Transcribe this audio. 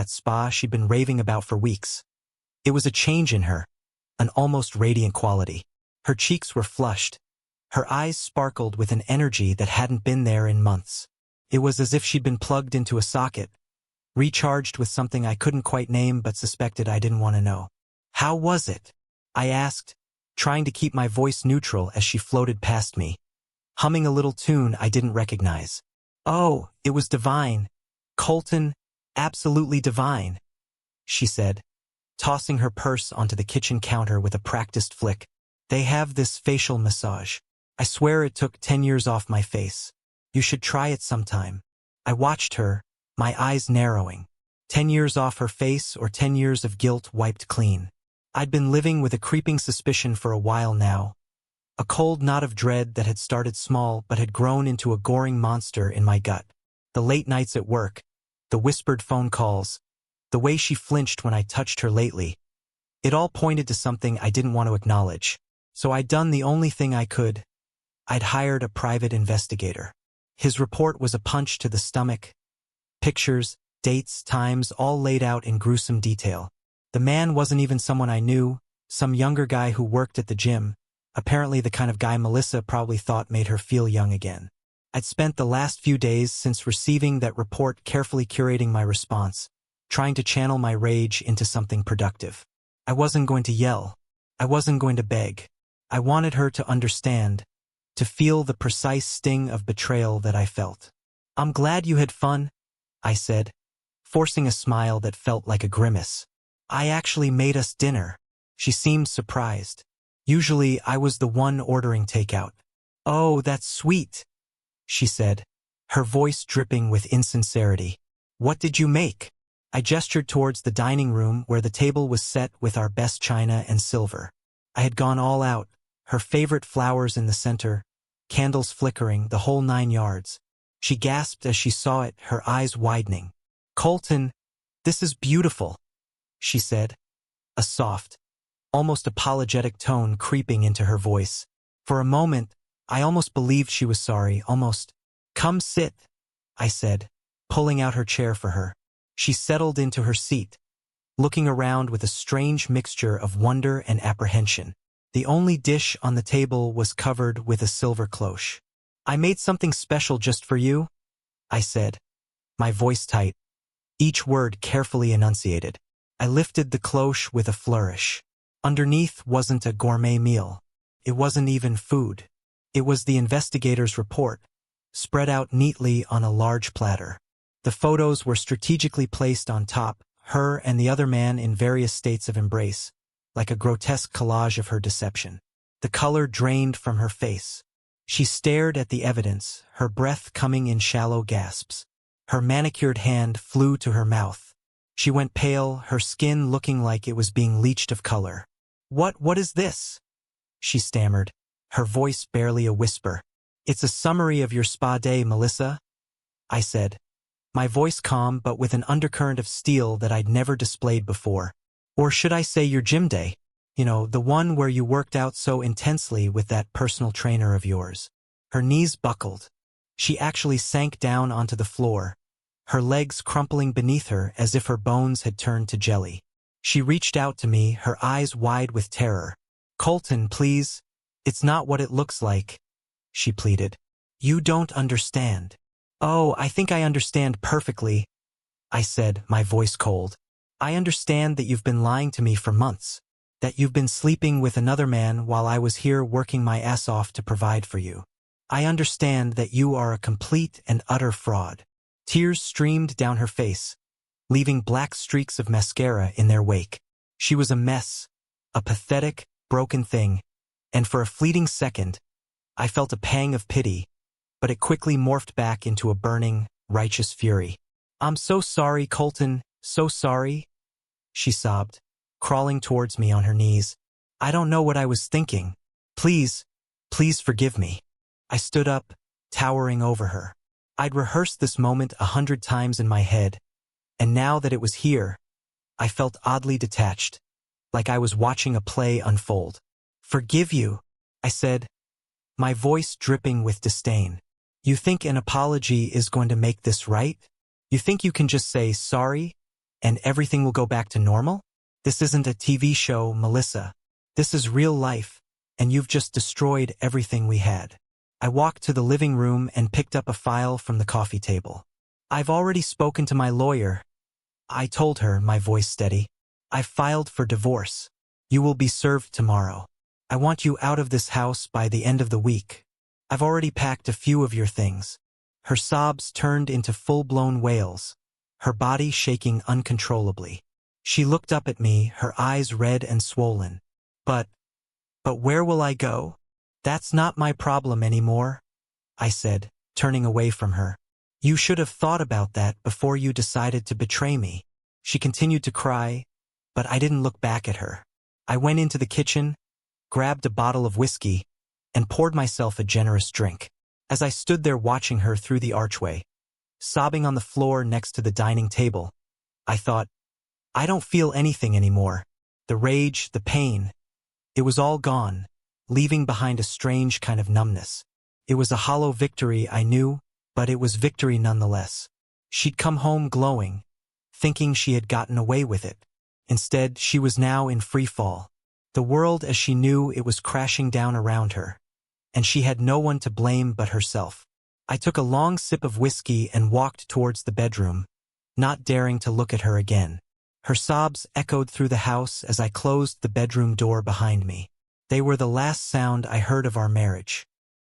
that spa she'd been raving about for weeks. It was a change in her, an almost radiant quality. Her cheeks were flushed. Her eyes sparkled with an energy that hadn't been there in months. It was as if she'd been plugged into a socket, recharged with something I couldn't quite name but suspected I didn't want to know. "How was it?" I asked, trying to keep my voice neutral as she floated past me, humming a little tune I didn't recognize. "Oh, it was divine. Colton, absolutely divine," she said, tossing her purse onto the kitchen counter with a practiced flick. "They have this facial massage. I swear it took 10 years off my face. You should try it sometime." I watched her, my eyes narrowing. 10 years off her face or 10 years of guilt wiped clean. I'd been living with a creeping suspicion for a while now, a cold knot of dread that had started small but had grown into a goring monster in my gut. The late nights at work, the whispered phone calls, the way she flinched when I touched her lately. It all pointed to something I didn't want to acknowledge. So I'd done the only thing I could. I'd hired a private investigator. His report was a punch to the stomach. Pictures, dates, times, all laid out in gruesome detail. The man wasn't even someone I knew, some younger guy who worked at the gym, apparently the kind of guy Melissa probably thought made her feel young again. I'd spent the last few days since receiving that report carefully curating my response, trying to channel my rage into something productive. I wasn't going to yell. I wasn't going to beg. I wanted her to understand, to feel the precise sting of betrayal that I felt. "I'm glad you had fun," I said, forcing a smile that felt like a grimace. "I actually made us dinner." She seemed surprised. Usually I was the one ordering takeout. "Oh, that's sweet," she said, her voice dripping with insincerity. "What did you make?" I gestured towards the dining room where the table was set with our best china and silver. I had gone all out, her favorite flowers in the center, candles flickering, the whole 9 yards. She gasped as she saw it, her eyes widening. "Colton, this is beautiful," she said, a soft, almost apologetic tone creeping into her voice. For a moment, I almost believed she was sorry, almost. "Come sit," I said, pulling out her chair for her. She settled into her seat, looking around with a strange mixture of wonder and apprehension. The only dish on the table was covered with a silver cloche. "I made something special just for you," I said, my voice tight, each word carefully enunciated. I lifted the cloche with a flourish. Underneath wasn't a gourmet meal. It wasn't even food. It was the investigator's report, spread out neatly on a large platter. The photos were strategically placed on top, her and the other man in various states of embrace, like a grotesque collage of her deception. The color drained from her face. She stared at the evidence, her breath coming in shallow gasps. Her manicured hand flew to her mouth. She went pale, her skin looking like it was being leached of color. What is this?" she stammered, her voice barely a whisper. "It's a summary of your spa day, Melissa," I said, my voice calm but with an undercurrent of steel that I'd never displayed before. "Or should I say your gym day? You know, the one where you worked out so intensely with that personal trainer of yours." Her knees buckled. She actually sank down onto the floor, her legs crumpling beneath her as if her bones had turned to jelly. She reached out to me, her eyes wide with terror. "Colton, please. It's not what it looks like," she pleaded. "You don't understand." "Oh, I think I understand perfectly," I said, my voice cold. "I understand that you've been lying to me for months, that you've been sleeping with another man while I was here working my ass off to provide for you. I understand that you are a complete and utter fraud." Tears streamed down her face, leaving black streaks of mascara in their wake. She was a mess, a pathetic, broken thing, and for a fleeting second, I felt a pang of pity, but it quickly morphed back into a burning, righteous fury. "I'm so sorry, Colton, so sorry," she sobbed, crawling towards me on her knees. "I don't know what I was thinking. Please, please forgive me." I stood up, towering over her. I'd rehearsed this moment 100 times in my head, and now that it was here, I felt oddly detached, like I was watching a play unfold. "Forgive you," I said, my voice dripping with disdain. "You think an apology is going to make this right? You think you can just say sorry, and everything will go back to normal? This isn't a TV show, Melissa. This is real life, and you've just destroyed everything we had. I walked to the living room and picked up a file from the coffee table. I've already spoken to my lawyer. I told her, my voice steady. I've filed for divorce. You will be served tomorrow. I want you out of this house by the end of the week. I've already packed a few of your things. Her sobs turned into full-blown wails, her body shaking uncontrollably. She looked up at me, her eyes red and swollen. But where will I go? That's not my problem anymore, I said, turning away from her. You should have thought about that before you decided to betray me. She continued to cry, but I didn't look back at her. I went into the kitchen, grabbed a bottle of whiskey, and poured myself a generous drink. As I stood there watching her through the archway, sobbing on the floor next to the dining table, I thought, I don't feel anything anymore. The rage, the pain, it was all gone, leaving behind a strange kind of numbness. It was a hollow victory, I knew, but it was victory nonetheless. She'd come home glowing, thinking she had gotten away with it. Instead, she was now in free fall. The world as she knew it was crashing down around her, and she had no one to blame but herself. I took a long sip of whiskey and walked towards the bedroom, not daring to look at her again. Her sobs echoed through the house as I closed the bedroom door behind me. They were the last sound I heard of our marriage.